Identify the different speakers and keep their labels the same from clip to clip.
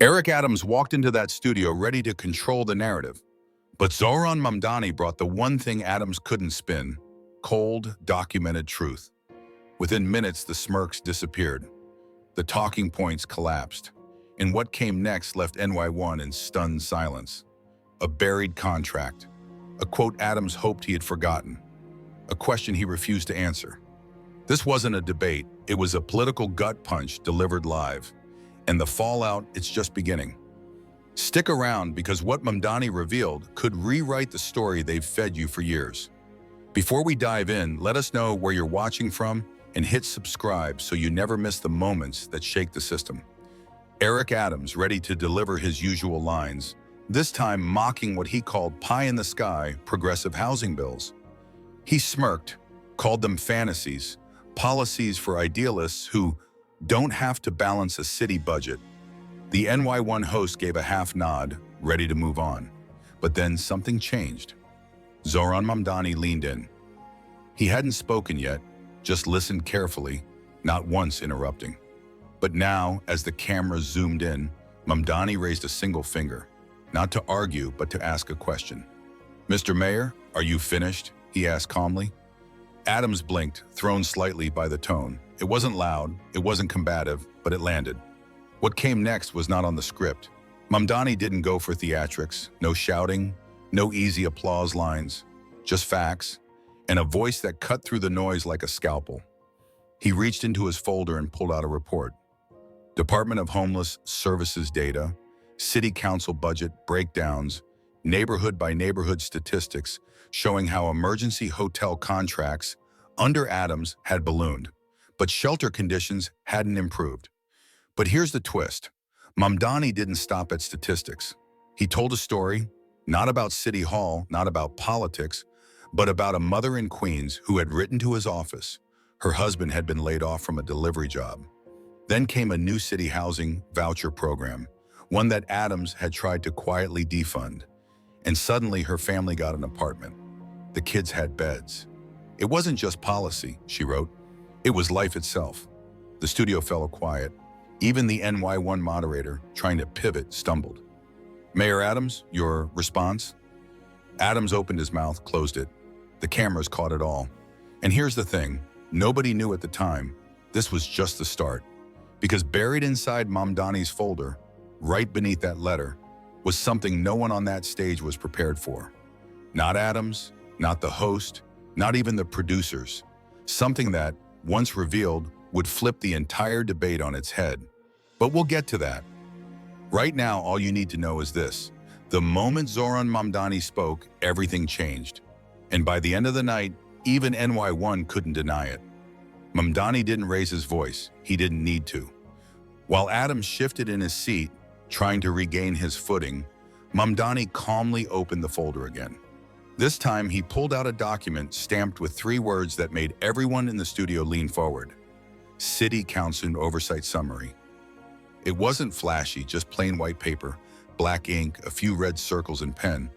Speaker 1: Eric Adams walked into that studio ready to control the narrative. But Zohran Mamdani brought the one thing Adams couldn't spin: cold, documented truth. Within minutes, the smirks disappeared. The talking points collapsed. And what came next left NY1 in stunned silence. A buried contract. A quote Adams hoped he had forgotten. A question he refused to answer. This wasn't a debate, it was a political gut punch delivered live. And the fallout, it's just beginning. Stick around, because what Mamdani revealed could rewrite the story they've fed you for years. Before we dive in, let us know where you're watching from and hit subscribe so you never miss the moments that shake the system. Eric Adams, ready to deliver his usual lines, this time mocking what he called pie-in-the-sky progressive housing bills. He smirked, called them fantasies, policies for idealists who don't have to balance a city budget. The NY1 host gave a half nod, ready to move on. But then something changed. Zohran Mamdani leaned in. He hadn't spoken yet, just listened carefully, not once interrupting. But now, as the camera zoomed in, Mamdani raised a single finger, not to argue, but to ask a question. "Mr. Mayor, are you finished?" he asked calmly. Adams blinked, thrown slightly by the tone. It wasn't loud, it wasn't combative, but it landed. What came next was not on the script. Mamdani didn't go for theatrics, no shouting, no easy applause lines, just facts, and a voice that cut through the noise like a scalpel. He reached into his folder and pulled out a report. Department of Homeless Services data, city council budget breakdowns, neighborhood by neighborhood statistics showing how emergency hotel contracts under Adams had ballooned, but shelter conditions hadn't improved. But here's the twist. Mamdani didn't stop at statistics. He told a story, not about City Hall, not about politics, but about a mother in Queens who had written to his office. Her husband had been laid off from a delivery job. Then came a new city housing voucher program, one that Adams had tried to quietly defund. And suddenly her family got an apartment. The kids had beds. It wasn't just policy, she wrote. It was life itself. The studio fell quiet. Even the NY1 moderator, trying to pivot, stumbled. "Mayor Adams, your response?" Adams opened his mouth, closed it. The cameras caught it all. And here's the thing, nobody knew at the time, this was just the start. Because buried inside Mamdani's folder, right beneath that letter, was something no one on that stage was prepared for. Not Adams, not the host, not even the producers. Something that, once revealed, would flip the entire debate on its head. But we'll get to that. Right now, all you need to know is this. The moment Zohran Mamdani spoke, everything changed. And by the end of the night, even NY1 couldn't deny it. Mamdani didn't raise his voice. He didn't need to. While Adams shifted in his seat, trying to regain his footing, Mamdani calmly opened the folder again. This time, he pulled out a document stamped with 3 words that made everyone in the studio lean forward. City Council Oversight Summary. It wasn't flashy, just plain white paper, black ink, a few red circles and pen.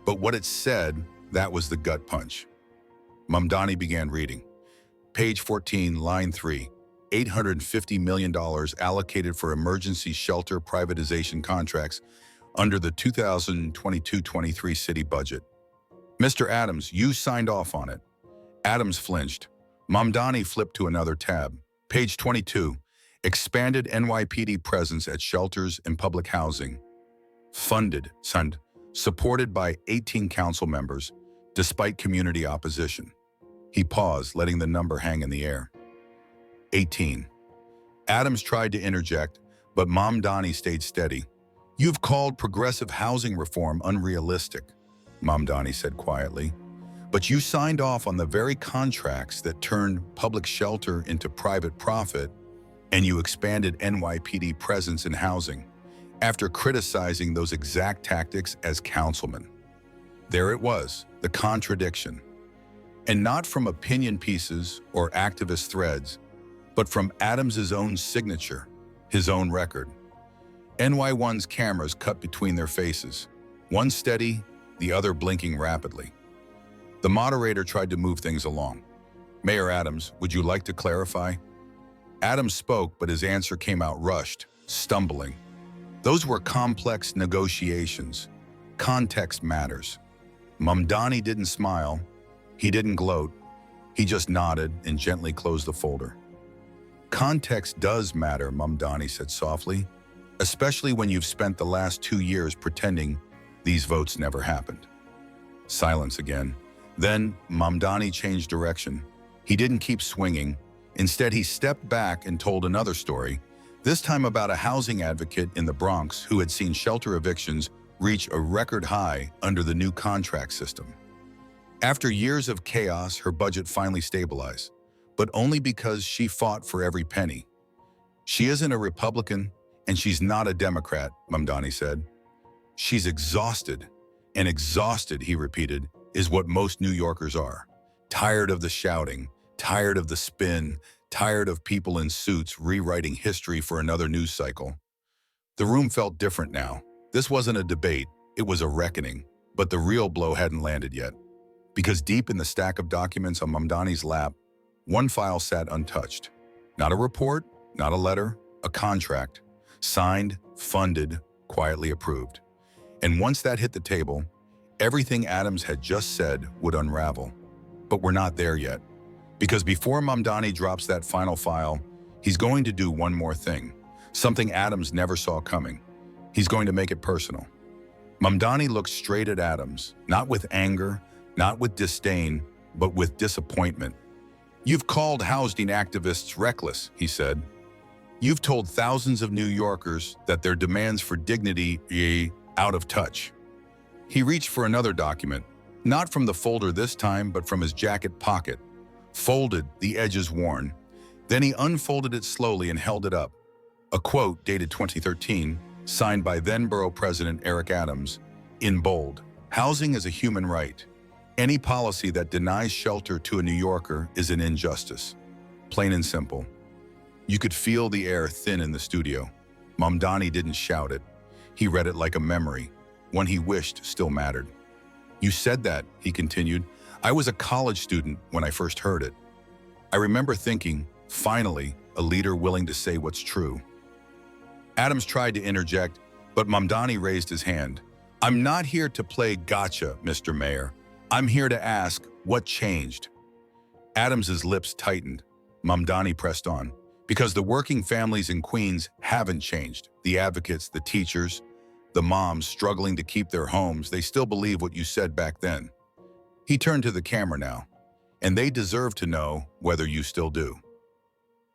Speaker 1: But what it said, that was the gut punch. Mamdani began reading. Page 14, line 3. $850 million allocated for emergency shelter privatization contracts under the 2022-23 city budget. Mr. Adams, you signed off on it. Adams flinched. Mamdani flipped to another tab. Page 22. Expanded NYPD presence at shelters and public housing. Funded, supported by 18 council members, despite community opposition. He paused, letting the number hang in the air. 18. Adams tried to interject, but Mamdani stayed steady. "You've called progressive housing reform unrealistic," Mamdani said quietly. "But you signed off on the very contracts that turned public shelter into private profit, and you expanded NYPD presence in housing, after criticizing those exact tactics as councilman." There it was, the contradiction. And not from opinion pieces or activist threads, but from Adams's own signature, his own record. NY1's cameras cut between their faces, one steady, the other blinking rapidly. The moderator tried to move things along. "Mayor Adams, would you like to clarify?" Adams spoke, but his answer came out rushed, stumbling. Those were complex negotiations. Context matters. Mamdani didn't smile. He didn't gloat. He just nodded and gently closed the folder. Context does matter, Mamdani said softly, especially when you've spent the last 2 years pretending these votes never happened. Silence again. Then Mamdani changed direction. He didn't keep swinging. Instead, he stepped back and told another story, this time about a housing advocate in the Bronx who had seen shelter evictions reach a record high under the new contract system. After years of chaos, her budget finally stabilized, but only because she fought for every penny. She isn't a Republican, and she's not a Democrat, Mamdani said. She's exhausted, and exhausted, he repeated, is what most New Yorkers are. Tired of the shouting, tired of the spin, tired of people in suits rewriting history for another news cycle. The room felt different now. This wasn't a debate, it was a reckoning, but the real blow hadn't landed yet. Because deep in the stack of documents on Mamdani's lap, one file sat untouched. Not a report, not a letter, a contract, signed, funded, quietly approved. And once that hit the table, everything Adams had just said would unravel. But we're not there yet. Because before Mamdani drops that final file, he's going to do one more thing, something Adams never saw coming. He's going to make it personal. Mamdani looked straight at Adams, not with anger, not with disdain, but with disappointment. You've called housing activists reckless, he said. You've told thousands of New Yorkers that their demands for dignity are out of touch. He reached for another document, not from the folder this time, but from his jacket pocket. Folded, the edges worn. Then he unfolded it slowly and held it up. A quote dated 2013, signed by then Borough President Eric Adams, in bold. Housing is a human right. Any policy that denies shelter to a New Yorker is an injustice. Plain and simple. You could feel the air thin in the studio. Mamdani didn't shout it. He read it like a memory, one he wished still mattered. You said that, he continued. I was a college student when I first heard it. I remember thinking, finally, a leader willing to say what's true. Adams tried to interject, but Mamdani raised his hand. I'm not here to play gotcha, Mr. Mayor. I'm here to ask, what changed? Adams's lips tightened. Mamdani pressed on. Because the working families in Queens haven't changed. The advocates, the teachers, the moms struggling to keep their homes, they still believe what you said back then. He turned to the camera now, and they deserve to know whether you still do.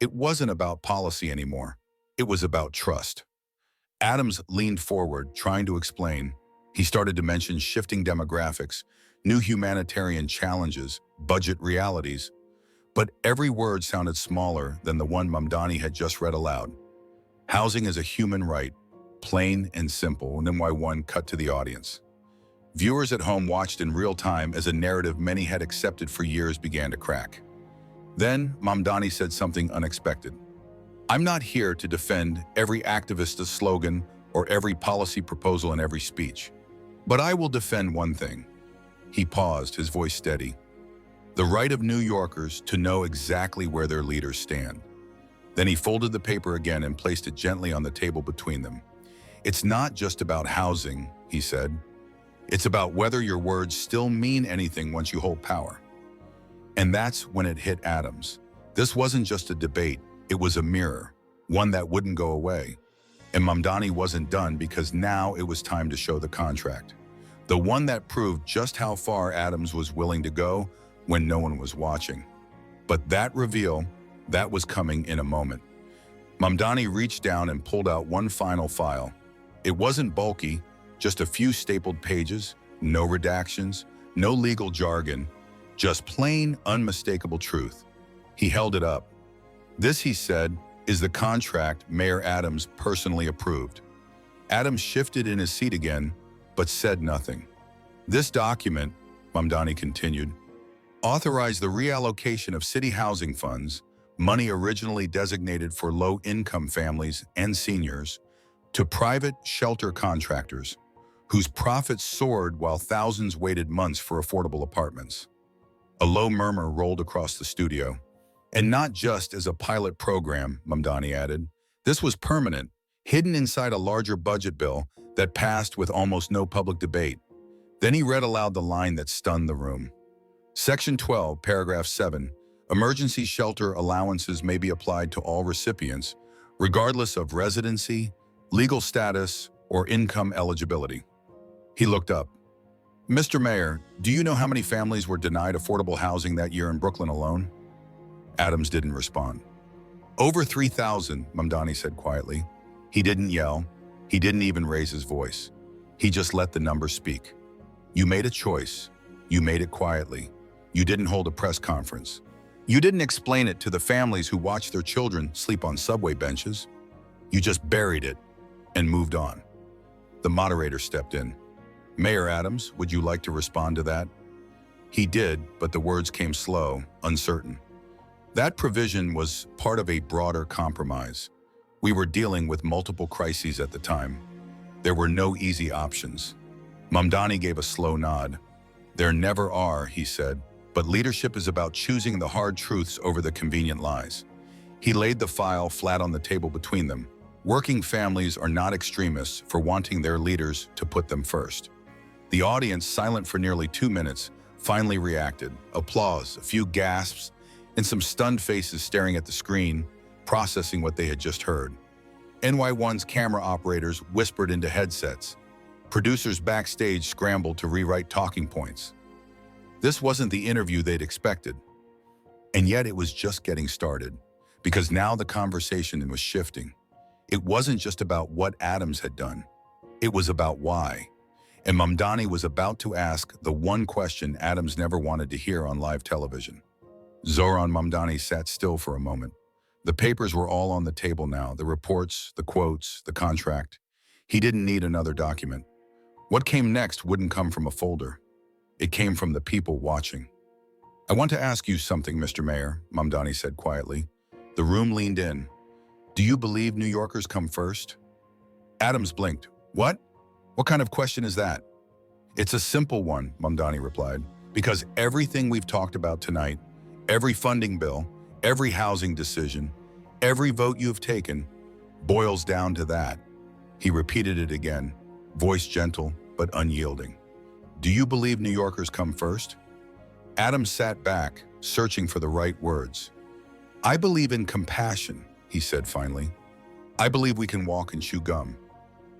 Speaker 1: It wasn't about policy anymore. It was about trust. Adams leaned forward, trying to explain. He started to mention shifting demographics, new humanitarian challenges, budget realities. But every word sounded smaller than the one Mamdani had just read aloud. Housing is a human right, plain and simple, and NY1 cut to the audience. Viewers at home watched in real time as a narrative many had accepted for years began to crack. Then Mamdani said something unexpected. I'm not here to defend every activist slogan or every policy proposal in every speech. But I will defend one thing. He paused, his voice steady. The right of New Yorkers to know exactly where their leaders stand. Then he folded the paper again and placed it gently on the table between them. It's not just about housing, he said. It's about whether your words still mean anything once you hold power. And that's when it hit Adams. This wasn't just a debate, it was a mirror, one that wouldn't go away. And Mamdani wasn't done because now it was time to show the contract. The one that proved just how far Adams was willing to go when no one was watching. But that reveal, that was coming in a moment. Mamdani reached down and pulled out one final file. It wasn't bulky, just a few stapled pages, no redactions, no legal jargon, just plain, unmistakable truth. He held it up. This, he said, is the contract Mayor Adams personally approved. Adams shifted in his seat again, but said nothing. This document, Mamdani continued, authorized the reallocation of city housing funds, money originally designated for low-income families and seniors, to private shelter contractors, whose profits soared while thousands waited months for affordable apartments. A low murmur rolled across the studio. And not just as a pilot program, Mamdani added. This was permanent. hidden inside a larger budget bill that passed with almost no public debate. Then he read aloud the line that stunned the room. Section 12, paragraph 7, emergency shelter allowances may be applied to all recipients, regardless of residency, legal status, or income eligibility. He looked up. Mr. Mayor, do you know how many families were denied affordable housing that year in Brooklyn alone? Adams didn't respond. Over 3,000, Mamdani said quietly. He didn't yell. He didn't even raise his voice. He just let the numbers speak. You made a choice. You made it quietly. You didn't hold a press conference. You didn't explain it to the families who watched their children sleep on subway benches. You just buried it and moved on. The moderator stepped in. Mayor Adams, would you like to respond to that? He did, but the words came slow, uncertain. That provision was part of a broader compromise. We were dealing with multiple crises at the time. There were no easy options. Mamdani gave a slow nod. There never are, he said, but leadership is about choosing the hard truths over the convenient lies. He laid the file flat on the table between them. Working families are not extremists for wanting their leaders to put them first. The audience, silent for nearly 2 minutes, finally reacted. Applause, a few gasps, and some stunned faces staring at the screen, processing what they had just heard. NY1's camera operators whispered into headsets. Producers backstage scrambled to rewrite talking points. This wasn't the interview they'd expected. And yet it was just getting started, because now the conversation was shifting. It wasn't just about what Adams had done. It was about why. And Mamdani was about to ask the one question Adams never wanted to hear on live television. Zohran Mamdani sat still for a moment. The papers were all on the table now, the reports, the quotes, the contract. He didn't need another document. What came next wouldn't come from a folder. It came from the people watching. I want to ask you something, Mr. Mayor, Mamdani said quietly. The room leaned in. Do you believe New Yorkers come first? Adams blinked. What? What kind of question is that? It's a simple one, Mamdani replied, because everything we've talked about tonight, every funding bill, every housing decision, every vote you've taken, boils down to that. He repeated it again, voice gentle but unyielding. Do you believe New Yorkers come first? Adams sat back, searching for the right words. I believe in compassion, he said finally. I believe we can walk and chew gum.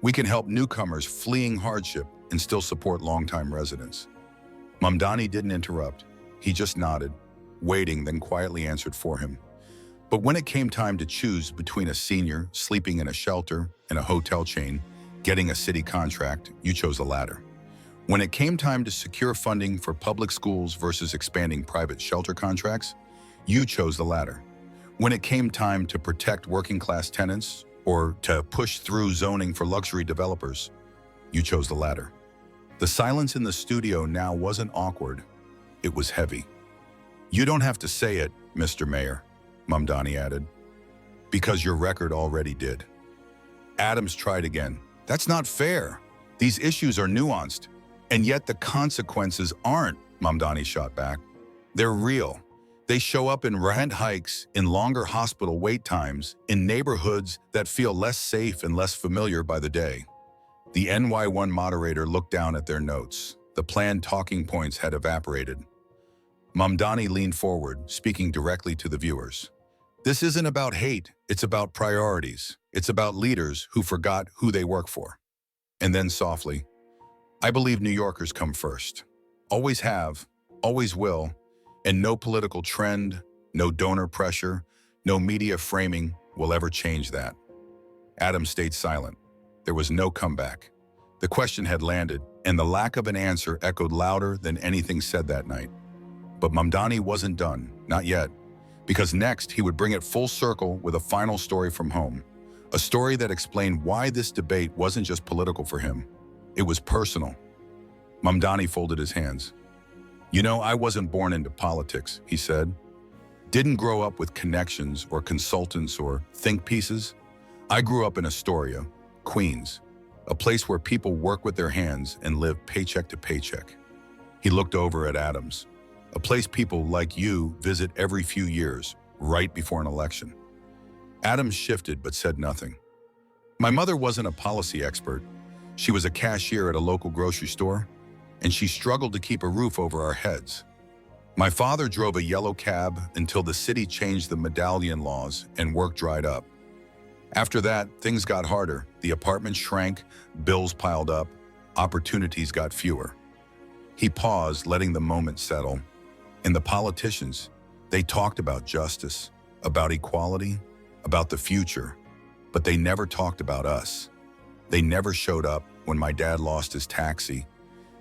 Speaker 1: We can help newcomers fleeing hardship and still support longtime residents. Mamdani didn't interrupt. He just nodded, waiting, then quietly answered for him. But when it came time to choose between a senior sleeping in a shelter and a hotel chain getting a city contract, you chose the latter. When it came time to secure funding for public schools versus expanding private shelter contracts, you chose the latter. When it came time to protect working-class tenants or to push through zoning for luxury developers, you chose the latter. The silence in the studio now wasn't awkward. It was heavy. You don't have to say it, Mr. Mayor, Mamdani added, because your record already did. Adams tried again. That's not fair. These issues are nuanced, and yet the consequences aren't, Mamdani shot back. They're real. They show up in rent hikes, in longer hospital wait times, in neighborhoods that feel less safe and less familiar by the day. The NY1 moderator looked down at their notes. The planned talking points had evaporated. Mamdani leaned forward, speaking directly to the viewers. This isn't about hate, it's about priorities. It's about leaders who forgot who they work for. And then softly, I believe New Yorkers come first. Always have, always will, and no political trend, no donor pressure, no media framing will ever change that. Adams stayed silent. There was no comeback. The question had landed, and the lack of an answer echoed louder than anything said that night. But Mamdani wasn't done, not yet, because next he would bring it full circle with a final story from home, a story that explained why this debate wasn't just political for him. It was personal. Mamdani folded his hands. You know, I wasn't born into politics, he said. Didn't grow up with connections or consultants or think pieces. I grew up in Astoria, Queens, a place where people work with their hands and live paycheck to paycheck. He looked over at Adams, a place people like you visit every few years, right before an election. Adams shifted but said nothing. My mother wasn't a policy expert. She was a cashier at a local grocery store, and she struggled to keep a roof over our heads. My father drove a yellow cab until the city changed the medallion laws and work dried up. After that, things got harder. The apartment shrank, bills piled up, opportunities got fewer. He paused, letting the moment settle. And the politicians, they talked about justice, about equality, about the future, but they never talked about us. They never showed up when my dad lost his taxi.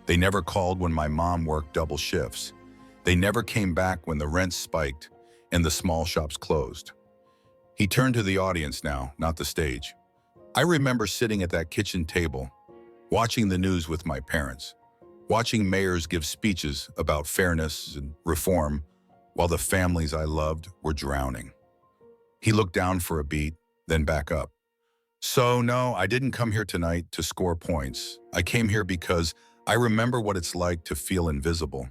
Speaker 1: They never called when my mom worked double shifts. They never came back when the rent spiked and the small shops closed. He turned to the audience now, not the stage. I remember sitting at that kitchen table, watching the news with my parents, watching mayors give speeches about fairness and reform while the families I loved were drowning. He looked down for a beat, then back up. So no, I didn't come here tonight to score points. I came here because I remember what it's like to feel invisible.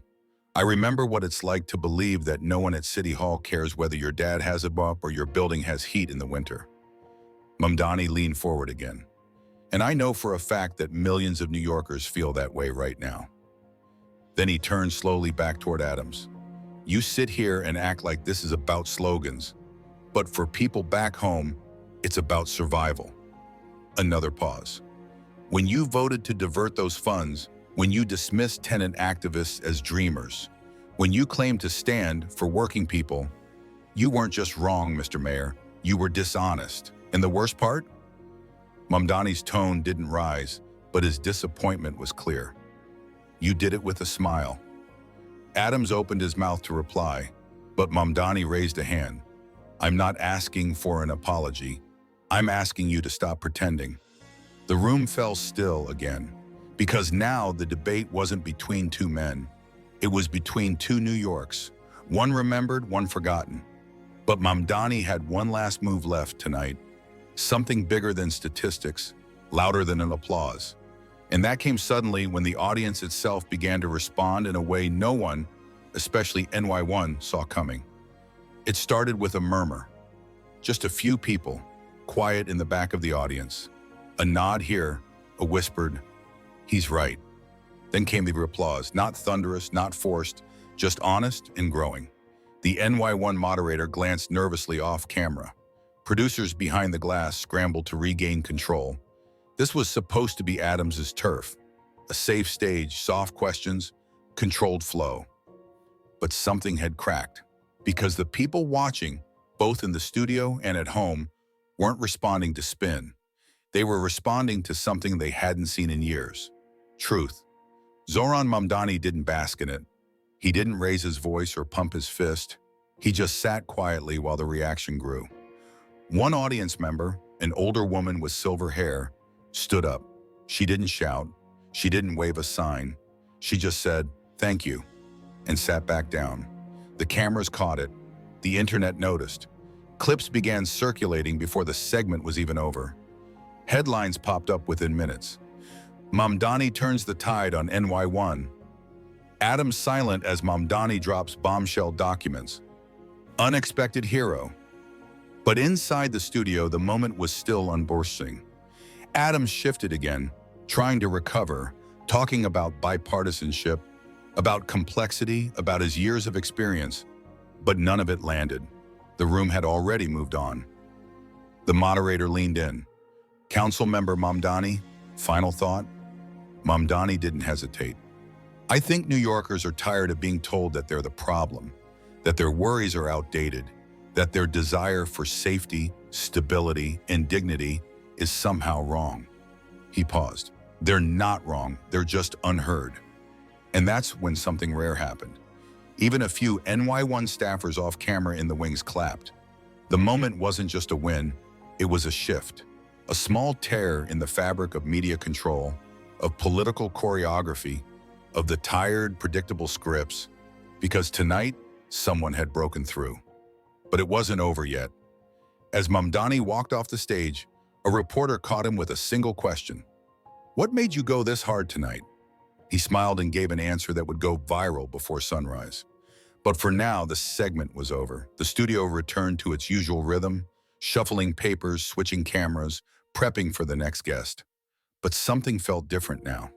Speaker 1: I remember what it's like to believe that no one at City Hall cares whether your dad has a bump or your building has heat in the winter. Mamdani leaned forward again. And I know for a fact that millions of New Yorkers feel that way right now. Then he turned slowly back toward Adams. You sit here and act like this is about slogans, but for people back home, it's about survival. Another pause. When you voted to divert those funds, when you dismissed tenant activists as dreamers, when you claimed to stand for working people, you weren't just wrong, Mr. Mayor, you were dishonest. And the worst part? Mamdani's tone didn't rise, but his disappointment was clear. You did it with a smile. Adams opened his mouth to reply, but Mamdani raised a hand. I'm not asking for an apology. I'm asking you to stop pretending. The room fell still again, because now the debate wasn't between two men. It was between two New Yorks, one remembered, one forgotten. But Mamdani had one last move left tonight, something bigger than statistics, louder than an applause. And that came suddenly when the audience itself began to respond in a way no one, especially NY1, saw coming. It started with a murmur. Just a few people, quiet in the back of the audience. A nod here, a whispered, he's right. Then came the applause, not thunderous, not forced, just honest and growing. The NY1 moderator glanced nervously off camera. Producers behind the glass scrambled to regain control. This was supposed to be Adams's turf. A safe stage, soft questions, controlled flow. But something had cracked, because the people watching, both in the studio and at home, weren't responding to spin. They were responding to something they hadn't seen in years. Truth. Zohran Mamdani didn't bask in it. He didn't raise his voice or pump his fist. He just sat quietly while the reaction grew. One audience member, an older woman with silver hair, stood up. She didn't shout. She didn't wave a sign. She just said, "Thank you," and sat back down. The cameras caught it. The internet noticed. Clips began circulating before the segment was even over. Headlines popped up within minutes. Mamdani turns the tide on NY1. Adams silent as Mamdani drops bombshell documents. Unexpected hero. But inside the studio, the moment was still unbursting. Adams shifted again, trying to recover, talking about bipartisanship, about complexity, about his years of experience, but none of it landed. The room had already moved on. The moderator leaned in. Councilmember Mamdani, final thought? Mamdani didn't hesitate. I think New Yorkers are tired of being told that they're the problem, that their worries are outdated, that their desire for safety, stability, and dignity is somehow wrong. He paused. They're not wrong, they're just unheard. And that's when something rare happened. Even a few NY1 staffers off camera in the wings clapped. The moment wasn't just a win, it was a shift. A small tear in the fabric of media control, of political choreography, of the tired, predictable scripts, because tonight, someone had broken through. But it wasn't over yet. As Mamdani walked off the stage, a reporter caught him with a single question. What made you go this hard tonight? He smiled and gave an answer that would go viral before sunrise. But for now, the segment was over. The studio returned to its usual rhythm, shuffling papers, switching cameras, prepping for the next guest. But something felt different now.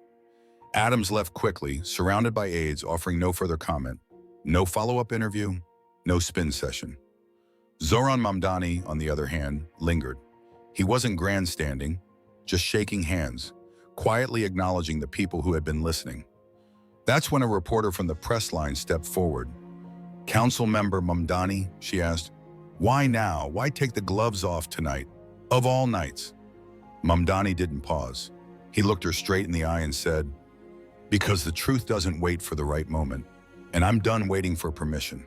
Speaker 1: Adams left quickly, surrounded by aides offering no further comment. No follow-up interview, no spin session. Zohran Mamdani, on the other hand, lingered. He wasn't grandstanding, just shaking hands, quietly acknowledging the people who had been listening. That's when a reporter from the press line stepped forward. "Council member Mamdani," she asked, "why now? Why take the gloves off tonight? Of all nights?" Mamdani didn't pause. He looked her straight in the eye and said, "Because the truth doesn't wait for the right moment, and I'm done waiting for permission."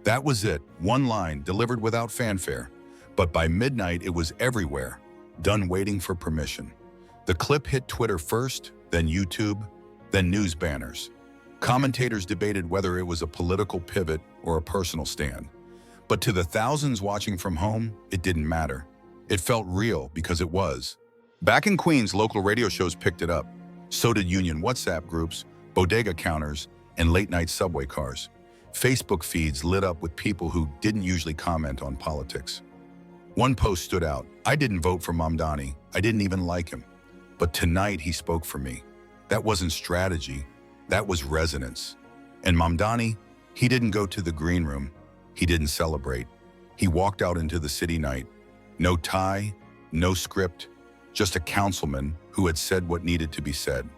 Speaker 1: That was it, one line delivered without fanfare. But by midnight, it was everywhere, done waiting for permission. The clip hit Twitter first, then YouTube, then news banners. Commentators debated whether it was a political pivot or a personal stand. But to the thousands watching from home, it didn't matter. It felt real because it was. Back in Queens, local radio shows picked it up. So did union WhatsApp groups, bodega counters, and late-night subway cars. Facebook feeds lit up with people who didn't usually comment on politics. One post stood out. "I didn't vote for Mamdani. I didn't even like him. But tonight he spoke for me." That wasn't strategy. That was resonance. And Mamdani, he didn't go to the green room. He didn't celebrate. He walked out into the city night. No tie, no script, just a councilman who had said what needed to be said.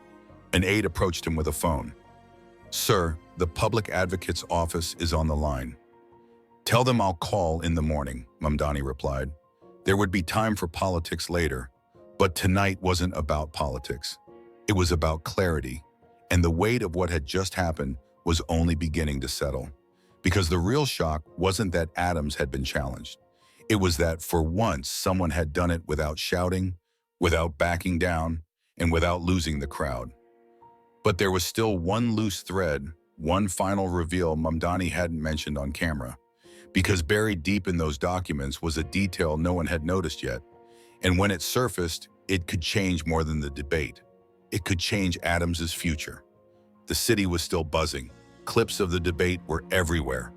Speaker 1: An aide approached him with a phone. "Sir, the public advocate's office is on the line." "Tell them I'll call in the morning," Mamdani replied. There would be time for politics later, but tonight wasn't about politics. It was about clarity, and the weight of what had just happened was only beginning to settle. Because the real shock wasn't that Adams had been challenged. It was that for once someone had done it without shouting, without backing down, and without losing the crowd. But there was still one loose thread, one final reveal Mamdani hadn't mentioned on camera. Because buried deep in those documents was a detail no one had noticed yet. And when it surfaced, it could change more than the debate. It could change Adams's future. The city was still buzzing. Clips of the debate were everywhere.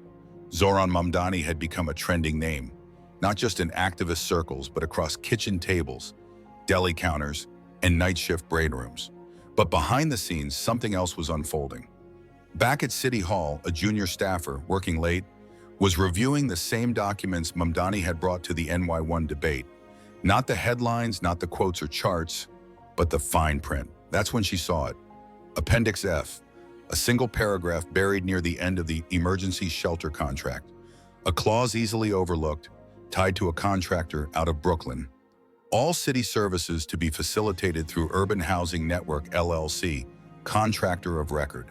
Speaker 1: Zohran Mamdani had become a trending name, not just in activist circles, but across kitchen tables, deli counters, and night shift brain rooms. But behind the scenes, something else was unfolding. Back at City Hall, a junior staffer, working late, was reviewing the same documents Mamdani had brought to the NY1 debate. Not the headlines, not the quotes or charts, but the fine print. That's when she saw it. Appendix F, a single paragraph buried near the end of the emergency shelter contract. A clause easily overlooked, tied to a contractor out of Brooklyn. All city services to be facilitated through Urban Housing Network LLC, contractor of record.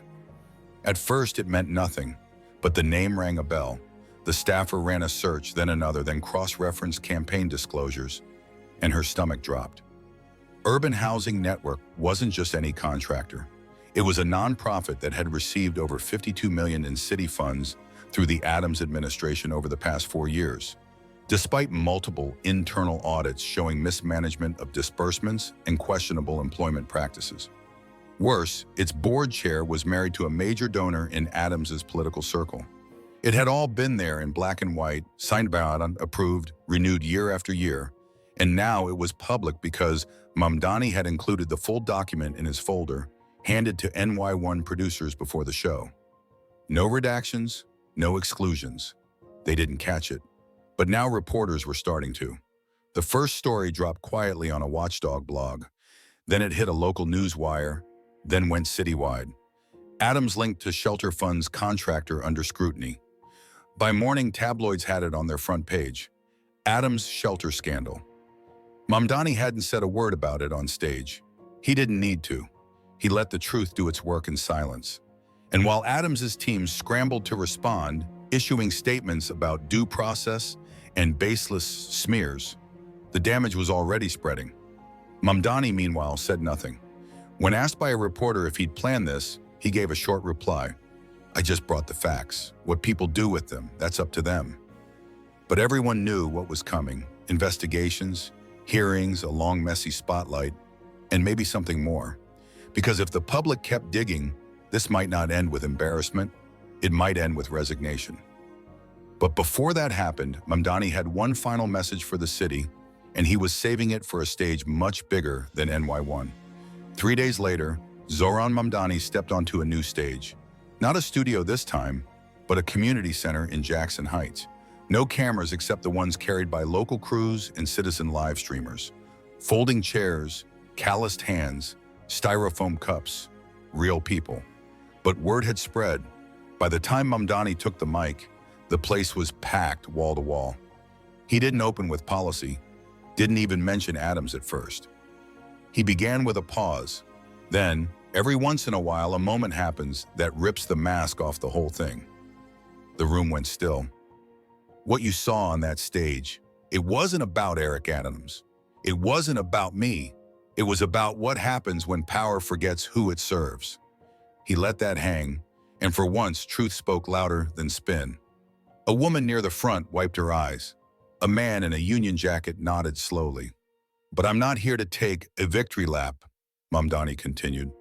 Speaker 1: At first it meant nothing, but the name rang a bell. The staffer ran a search, then another, then cross-referenced campaign disclosures, and her stomach dropped. Urban Housing Network wasn't just any contractor. It was a nonprofit that had received over $52 million in city funds through the Adams administration over the past 4 years, despite multiple internal audits showing mismanagement of disbursements and questionable employment practices. Worse, its board chair was married to a major donor in Adams's political circle. It had all been there in black and white, signed by Adam, approved, renewed year after year, and now it was public because Mamdani had included the full document in his folder, handed to NY1 producers before the show. No redactions, no exclusions. They didn't catch it. But now reporters were starting to. The first story dropped quietly on a watchdog blog. Then it hit a local news wire, then went citywide. Adams linked to shelter funds contractor under scrutiny. By morning, tabloids had it on their front page. Adams shelter scandal. Mamdani hadn't said a word about it on stage. He didn't need to. He let the truth do its work in silence. And while Adams's team scrambled to respond, issuing statements about due process and baseless smears, the damage was already spreading. Mamdani, meanwhile, said nothing. When asked by a reporter if he'd planned this, he gave a short reply. "I just brought the facts. What people do with them, that's up to them." But everyone knew what was coming. Investigations, hearings, a long, messy spotlight, and maybe something more. Because if the public kept digging, this might not end with embarrassment. It might end with resignation. But before that happened, Mamdani had one final message for the city, and he was saving it for a stage much bigger than NY1. 3 days later, Zohran Mamdani stepped onto a new stage. Not a studio this time, but a community center in Jackson Heights. No cameras except the ones carried by local crews and citizen live streamers. Folding chairs, calloused hands, styrofoam cups, real people. But word had spread. By the time Mamdani took the mic, the place was packed wall to wall. He didn't open with policy, didn't even mention Adams at first. He began with a pause. Then, every once in a while, a moment happens that rips the mask off the whole thing. The room went still. What you saw on that stage, it wasn't about Eric Adams. It wasn't about me. It was about what happens when power forgets who it serves. He let that hang, and for once, truth spoke louder than spin. A woman near the front wiped her eyes. A man in a Union jacket nodded slowly. "But I'm not here to take a victory lap," Mamdani continued.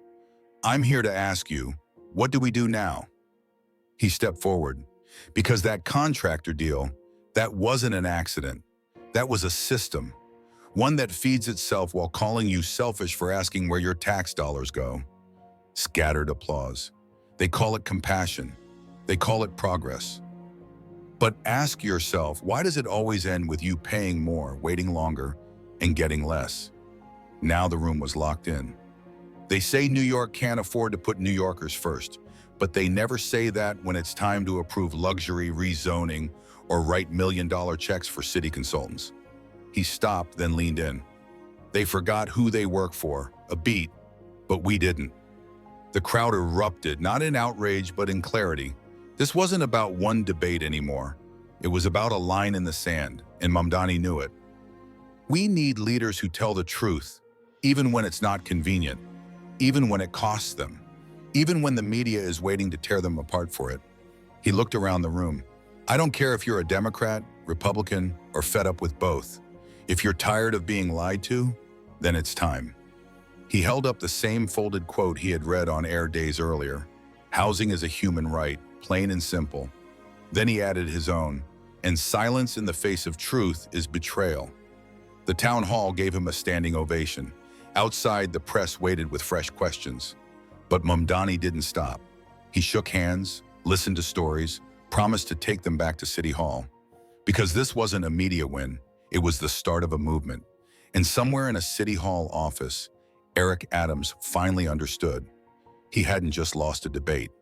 Speaker 1: "I'm here to ask you, what do we do now?" He stepped forward. Because that contractor deal, that wasn't an accident. That was a system. One that feeds itself while calling you selfish for asking where your tax dollars go. Scattered applause. They call it compassion. They call it progress. But ask yourself, why does it always end with you paying more, waiting longer, and getting less? Now the room was locked in. They say New York can't afford to put New Yorkers first, but they never say that when it's time to approve luxury rezoning or write million-dollar checks for city consultants. He stopped, then leaned in. They forgot who they work for, a beat, but we didn't. The crowd erupted, not in outrage, but in clarity. This wasn't about one debate anymore. It was about a line in the sand, and Mamdani knew it. We need leaders who tell the truth, even when it's not convenient, even when it costs them, even when the media is waiting to tear them apart for it. He looked around the room. I don't care if you're a Democrat, Republican, or fed up with both. If you're tired of being lied to, then it's time. He held up the same folded quote he had read on air days earlier. Housing is a human right, plain and simple. Then he added his own, and silence in the face of truth is betrayal. The town hall gave him a standing ovation. Outside, the press waited with fresh questions. But Mamdani didn't stop. He shook hands, listened to stories, promised to take them back to City Hall. Because this wasn't a media win, it was the start of a movement. And somewhere in a City Hall office, Eric Adams finally understood. He hadn't just lost a debate.